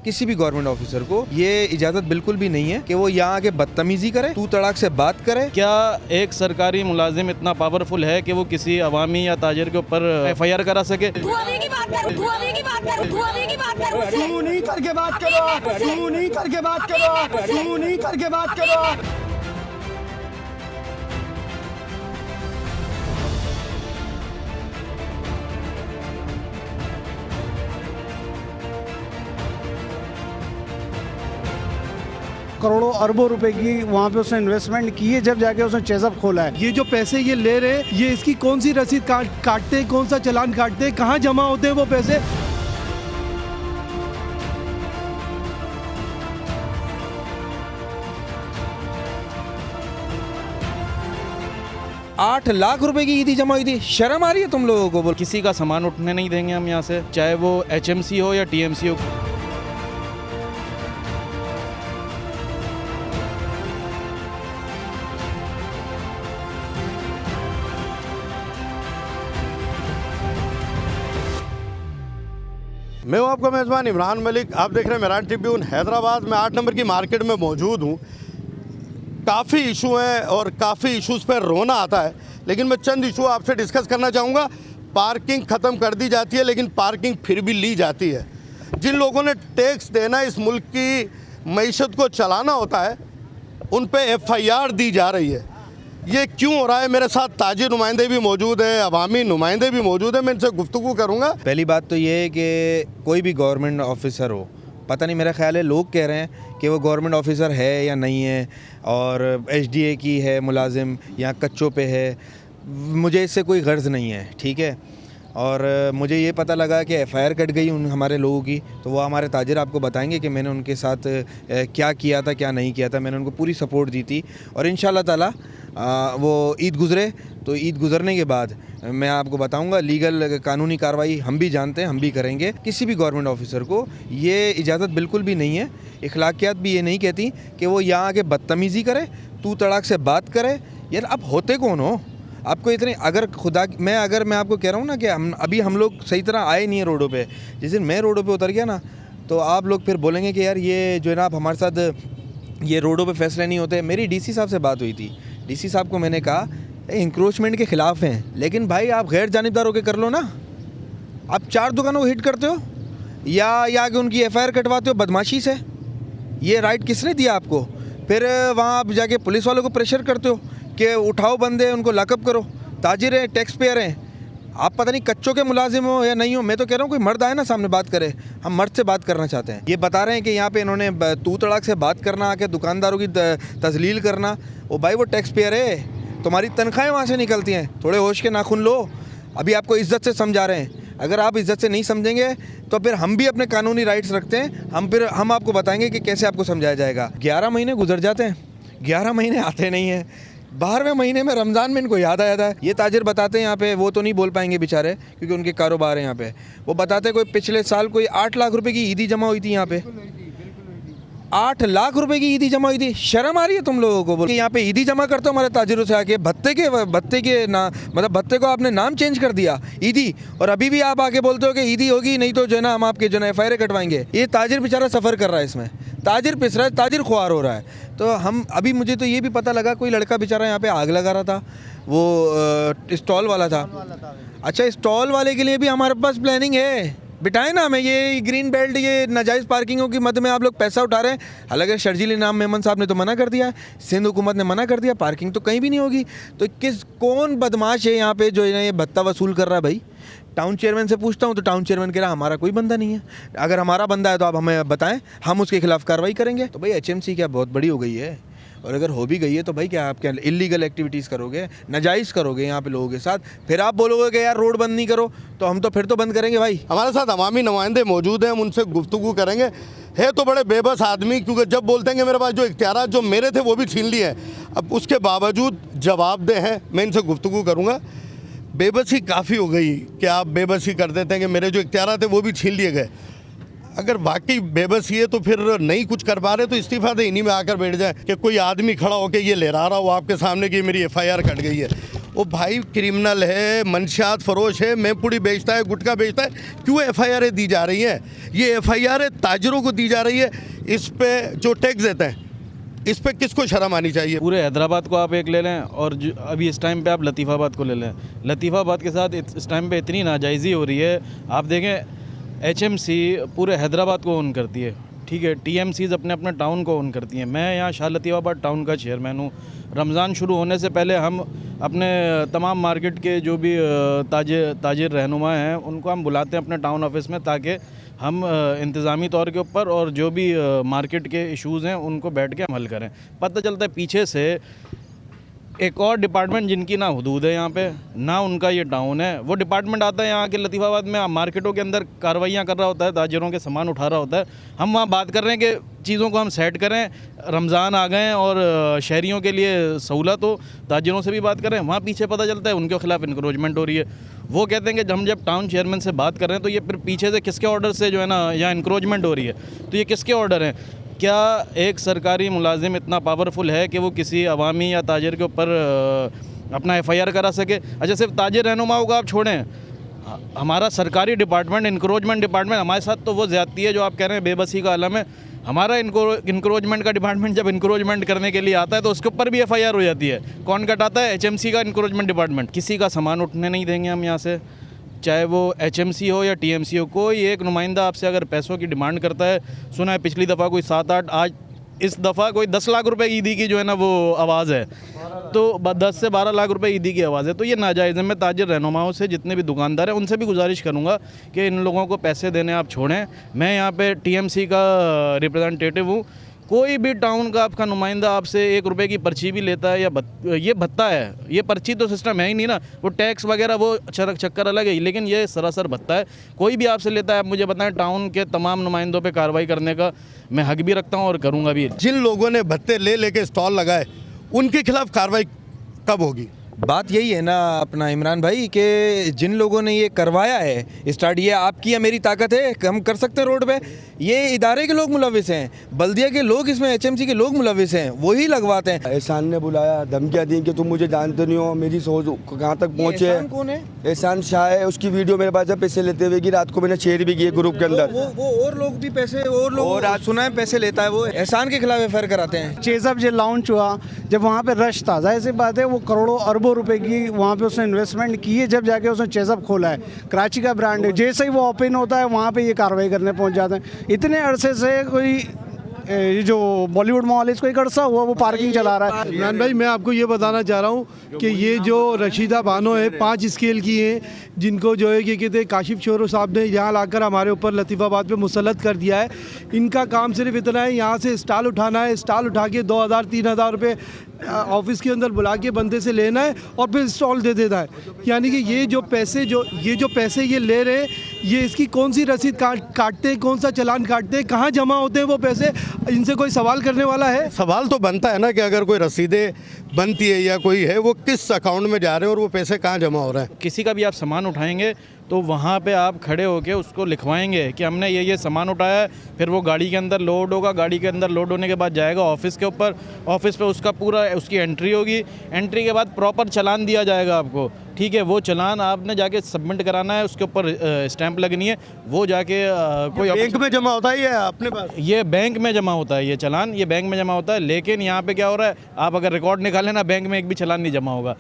किसी भी government officer को ये इजाजत बिल्कुल भी नहीं है कि वो यहाँ आके बदतमीजी करे, तू तड़ाक से बात करे। क्या एक सरकारी मुलाजिम इतना पावरफुल है कि वो किसी अवामी या ताजिर के ऊपर FIR करा सके? तू अभी की बात कर, तू अभी की बात कर, तू अभी की बात कर, तू नहीं करके बात करो, तू नहीं करके बात करो, तू नहीं करके बात करो। करोड़ों अरबों रुपए की वहाँ पे उसने इन्वेस्टमेंट की है, जब जाके उसने चेज़अप खोला है। ये जो पैसे ये ले रहे हैं, ये इसकी कौन सी रसीद काटते हैं, कौन सा चालान काटते हैं, कहाँ जमा होते हैं वो पैसे? ₹8 लाख की ईदी जमा हुई थी। शर्म आ रही है तुम लोगों को? बोल किसी का सामान उठने नहीं देंगे हम यहाँ से, चाहे वो HMC हो या TMC हो। मैं हूं आपका मेज़बान इमरान मलिक। आप देख रहे हैं मेरान ट्रिब्यून हैदराबाद में 8 नंबर की मार्केट में मौजूद हूं। काफ़ी इशू हैं और काफ़ी इश्यूज़ पर रोना आता है, लेकिन मैं चंद इशू आपसे डिस्कस करना चाहूँगा। पार्किंग ख़त्म कर दी जाती है, लेकिन पार्किंग फिर भी ली जाती है। जिन लोगों ने टैक्स देना, इस मुल्क की मईशत को चलाना होता है, उन पे FIR दी जा रही है। ये क्यों हो रहा है? मेरे साथ ताजिर नुमाइंदे भी मौजूद हैं, अवामी नुमाइंदे भी मौजूद हैं। मैं इनसे गुफ्तगू करूँगा। पहली बात तो ये है कि कोई भी गवर्नमेंट ऑफिसर हो, पता नहीं, मेरा ख्याल है लोग कह रहे हैं कि वो गवर्नमेंट ऑफिसर है या नहीं है, और HDA की है मुलाजिम या कच्चों पे है। मुझे इससे कोई गर्ज नहीं है, ठीक है। और मुझे ये पता लगा कि FIR कट गई उन हमारे लोगों की, तो वो हमारे ताजिर आपको बताएंगे कि मैंने उनके साथ क्या किया था, क्या नहीं किया था। मैंने उनको पूरी सपोर्ट दी थी, और इंशाल्लाह ताला वो ईद गुज़रे तो ईद गुज़रने के बाद मैं आपको बताऊंगा। लीगल कानूनी कार्रवाई हम भी जानते हैं, हम भी करेंगे। किसी भी गवर्नमेंट ऑफिसर को ये इजाज़त बिल्कुल भी नहीं है। इखलाकियात भी ये नहीं कहती कि वो यहाँ आके बदतमीज़ी करे, तू तड़ाक से बात करे। यार आप होते कौन हो? आपको इतने, अगर मैं आपको कह रहा हूँ ना कि हम लोग सही तरह आए नहीं है रोडों पे। जिस दिन मैं रोडों पे उतर गया ना, तो आप लोग फिर बोलेंगे कि यार ये जो है ना, आप हमारे साथ ये रोडों पे फैसले नहीं होते। मेरी DC साहब से बात हुई थी। DC साहब को मैंने कहा इंक्रोचमेंट के ख़िलाफ़ हैं, लेकिन भाई आप गैर जानिबदार होकर कर लो ना। आप 4 दुकानों को हिट करते हो या कि उनकी FIR कटवाते हो बदमाशी से। ये राइट किसने दिया आपको? फिर वहाँ आप जाके पुलिस वालों को प्रेशर करते हो कि उठाओ बंदे, उनको लॉकअप करो। ताजिर हैं, टैक्स पेयर हैं, आप पता नहीं कच्चों के मुलाजिम हो या नहीं हो। मैं तो कह रहा हूँ कोई मर्द आए ना सामने बात करे। हम मर्द से बात करना चाहते हैं। ये बता रहे हैं कि यहाँ पे इन्होंने तू तड़ाक से बात करना, आके दुकानदारों की तजलील करना। ओ भाई वो टैक्स पेयर है, तुम्हारी तनख्वाहें वहाँ से निकलती हैं। थोड़े होश के नाखून लो। अभी आपको इज़्ज़त से समझा रहे हैं। अगर आप इज़्ज़त से नहीं समझेंगे तो फिर हम भी अपने कानूनी राइट्स रखते हैं। हम आपको बताएंगे कि कैसे आपको समझाया जाएगा। 11 महीने गुजर जाते हैं, 11 महीने आते नहीं हैं। 12वें महीने में रमज़ान में इनको याद आया था। ये ताजिर बताते हैं यहाँ पे, वो तो नहीं बोल पाएंगे बेचारे क्योंकि उनके कारोबार है यहाँ पे। वो बताते हैं कोई पिछले साल कोई 8 लाख रुपए की ईदी जमा हुई थी यहाँ पे। 8 लाख की ईदी जमा हुई थी। शर्म आ रही है तुम लोगों को? बोल के यहाँ पे ईदी जमा करते हो हमारे ताजिरों से आके। भत्ते के ना, मतलब भत्ते को आपने नाम चेंज कर दिया ईदी, और अभी भी आप आके बोलते हो कि ईदी होगी, नहीं तो जो है ना हम आपके जो है FIR कटवाएंगे। ये ताजिर बेचारा सफ़र कर रहा है इसमें। ताजिर पिस रहा है, ताजिर ख्वार हो रहा है। तो हम अभी, मुझे तो ये भी पता लगा कोई लड़का बेचारा यहाँ पे आग लगा रहा था, वो स्टॉल वाला था। अच्छा, स्टॉल वाले के लिए भी हमारे पास प्लानिंग है। बिठाए ना हमें। ये ग्रीन बेल्ट, ये नाजायज़ पार्किंगों की मद में आप लोग पैसा उठा रहे हैं। हालांकि शर्जील इनाम मेमन साहब ने तो मना कर दिया, सिंध हुकूमत ने मना कर दिया, पार्किंग तो कहीं भी नहीं होगी। तो कौन बदमाश है यहाँ पे जो ये भत्ता वसूल कर रहा है? भाई टाउन चेयरमैन से पूछता हूँ तो टाउन चेयरमैन कह रहा हमारा कोई बंदा नहीं है। अगर हमारा बंदा है तो आप हमें बताएं, हम उसके खिलाफ कार्रवाई करेंगे। तो भाई HMC क्या बहुत बड़ी हो गई है? और अगर हो भी गई है तो भाई क्या आप क्या इलीगल एक्टिविटीज़ करोगे, नाजायज़ करोगे यहाँ पे लोगों के साथ? फिर आप बोलोगे कि यार रोड बंद नहीं करो, तो हम तो फिर तो बंद करेंगे भाई। हमारे साथ अवामी नुमाइंदे मौजूद हैं, हम उनसे गुफ्तगू करेंगे। है तो बड़े बेबस आदमी, क्योंकि जब बोलते हैं कि मेरे पास जो इख्तियारात जो मेरे थे वो भी छीन लिए हैं, अब उसके बावजूद जवाबदेह हैं। मैं इनसे गुफ्तगू करूँगा। बेबसी काफ़ी हो गई कि आप बेबसी कर देते हैं कि मेरे जो इख्तियारात थे वो भी छीन लिए गए। अगर वाकई बेबसी है तो फिर नहीं कुछ कर पा रहे तो इस्तीफ़ा दे, इन्हीं में आकर बैठ जाए कि कोई आदमी खड़ा होकर ये लहरा रहा हो आपके सामने कि मेरी FIR कट गई है। वो भाई क्रिमिनल है, मंशियात फरोश है, मेपुड़ी बेचता है, गुटखा बेचता है, क्यों एफआईआर दी जा रही हैं? ये एफआईआर ताजरों को दी जा रही है। इस पे जो टैक्स देते हैं, इस पे किसको शर्म आनी चाहिए? पूरे हैदराबाद को आप एक ले लें और अभी इस टाइम पे आप लतीफ़ाबाद को ले लें। लतीफ़ाबाद के साथ इस टाइम पे इतनी नाजायज़ी हो रही है। आप देखें एचएमसी पूरे हैदराबाद को ओन करती है, ठीक है, टीएमसीज़ अपने अपने टाउन को ओन करती हैं। मैं यहाँ शाह लतीफ़ाबाद टाउन का चेयरमैन हूँ। रमज़ान शुरू होने से पहले हम अपने तमाम मार्केट के जो भी ताजिर रहनुमा हैं उनको हम बुलाते हैं अपने टाउन ऑफिस में, ताकि हम इंतज़ामी तौर के ऊपर और जो भी मार्केट के इश्यूज़ हैं उनको बैठ के हम हल करें। पता चलता है पीछे से एक और डिपार्टमेंट जिनकी ना हुदूद है यहाँ पे, ना उनका ये टाउन है, वो डिपार्टमेंट आता है यहाँ के लतीफ़ाबाद में, मार्केटों के अंदर कार्रवाइयाँ कर रहा होता है, ताजिरों के सामान उठा रहा होता है। हम वहाँ बात कर रहे हैं कि चीज़ों को हम सेट करें, रमज़ान आ गए हैं और शहरियों के लिए सहूलत हो, ताजिरों से भी बात करें। वहाँ पीछे पता चलता है उनके खिलाफ़ इंक्रोचमेंट हो रही है। वो कहते हैं कि हम जब टाउन चेयरमैन से बात कर रहे हैं तो ये फिर पीछे से किसके ऑर्डर से जो है ना यहाँ इंक्रोचमेंट हो रही है, तो ये किसके ऑर्डर हैं? क्या एक सरकारी मुलाजिम इतना पावरफुल है कि वो किसी अवामी या ताजिर के ऊपर अपना एफआईआर करा सके? अच्छा, सिर्फ ताजिर रहनुमाओं को आप छोड़ें, हमारा सरकारी डिपार्टमेंट, इंक्रोचमेंट डिपार्टमेंट, हमारे साथ तो वो ज़्यादती है जो आप कह रहे हैं, बेबसी का आलम है। हमारा इंक्रोचमेंट का डिपार्टमेंट जब इंक्रोचमेंट करने के लिए आता है तो उसके ऊपर भी एफआईआर हो जाती है। कौन कटाता है? एचएमसी का इंक्रोचमेंट डिपार्टमेंट। किसी का सामान उठने नहीं देंगे हम यहाँ से, चाहे वो एचएमसी हो या टीएमसी हो। कोई एक नुमाइंदा आपसे अगर पैसों की डिमांड करता है, सुना है पिछली दफ़ा कोई 7-8, आज इस दफ़ा कोई 10 लाख रुपए ईदी की जो है ना वो आवाज़ है, तो 10 से 12 लाख रुपए ईदी की आवाज़ है, तो ये नाजायज़ है। मैं ताजिर रहनुमाओं से, जितने भी दुकानदार हैं, उनसे भी गुजारिश करूँगा कि इन लोगों को पैसे देने आप छोड़ें। मैं यहाँ पे टीएमसी का रिप्रेजेंटेटिव हूँ। कोई भी टाउन का आपका नुमाइंदा आपसे 1 रुपये की पर्ची भी लेता है या ये भत्ता है, ये पर्ची तो सिस्टम है ही नहीं ना, वो टैक्स वगैरह वो चक्कर अलग है, लेकिन ये सरासर भत्ता है। कोई भी आपसे लेता है, आप मुझे बताएं, टाउन के तमाम नुमाइंदों पे कार्रवाई करने का मैं हक भी रखता हूँ और करूँगा भी। जिन लोगों ने भत्ते ले लेके स्टॉल लगाए, उनके खिलाफ कार्रवाई कब होगी? बात यही है ना अपना इमरान भाई, कि जिन लोगों ने ये करवाया है स्टार्ट, ये आपकी या मेरी ताकत है हम कर सकते हैं रोड पे? ये इदारे के लोग मुलविस हैं, बल्दिया के लोग इसमें, एचएमसी के लोग मुलविस हैं, वही लगवाते हैं। एहसान ने बुलाया, धमकियाँ दी कि तुम मुझे जानते नहीं हो, मेरी सोच कहाँ तक पहुँचे। एहसान कौन है? एहसान शाह है, उसकी वीडियो मेरे पास है पैसे लेते हुए की, रात को मैंने शेयर भी किए ग्रुप के अंदर। वो और लोग भी पैसे, और लोग और आज सुना है पैसे लेता है, वो एहसान के खिलाफ एफआईआर कराते हैं। चेज़अप जो लॉन्च हुआ, जब वहाँ पे रश था, जाहिर सी बात है वो करोड़ों अरबों रुपए की वहाँ पे उसने इन्वेस्टमेंट की है, जब जाके उसने चेज़अप खोला है। कराची का ब्रांड है, जैसे ही वो ओपन होता है वहाँ पे ये कार्रवाई करने पहुँच जाते हैं। इतने अरसे से कोई ये जो बॉलीवुड मॉल है, इसको एक अरसा हुआ वो पार्किंग चला रहा है। इमरान भाई, मैं आपको ये बताना चाह रहा हूँ कि ये जो रशीदा बानो है 5 स्केल की हैं, जिनको जो है ये कहते हैं काशिफ चोरो साहब ने यहाँ लाकर हमारे ऊपर लतीफ़ाबाद पे मुसल्लत कर दिया है। इनका काम सिर्फ इतना है, यहाँ से स्टॉल उठाना है, स्टॉल उठा के 2000-3000 रुपये ऑफिस के अंदर बुला के बंदे से लेना है और फिर स्टॉल दे देता है। यानी कि ये जो पैसे ये ले रहे हैं, ये इसकी कौन सी रसीद काटते हैं, कौन सा चालान काटते हैं, कहाँ जमा होते हैं वो पैसे? इनसे कोई सवाल करने वाला है? सवाल तो बनता है ना कि अगर कोई रसीदें बनती है या कोई है, वो किस अकाउंट में जा रहे हैं और वो पैसे कहाँ जमा हो रहे हैं? किसी का भी आप सामान उठाएंगे तो वहाँ पे आप खड़े होके उसको लिखवाएंगे कि हमने ये सामान उठाया है, फिर वो गाड़ी के अंदर लोड होगा, गाड़ी के अंदर लोड होने के बाद जाएगा ऑफिस के ऊपर, ऑफिस पे उसका पूरा उसकी एंट्री होगी, एंट्री के बाद प्रॉपर चालान दिया जाएगा आपको, ठीक है। वो चालान आपने जाके सबमिट कराना है, उसके ऊपर स्टैंप लगनी है, वो जाके कोई बैंक में जमा होता है या अपने पास? ये बैंक में जमा होता है, ये चालान ये बैंक में जमा होता है। लेकिन यहाँ पे क्या हो रहा है, आप अगर रिकॉर्ड निकालें ना, बैंक में एक भी चालान नहीं जमा होगा।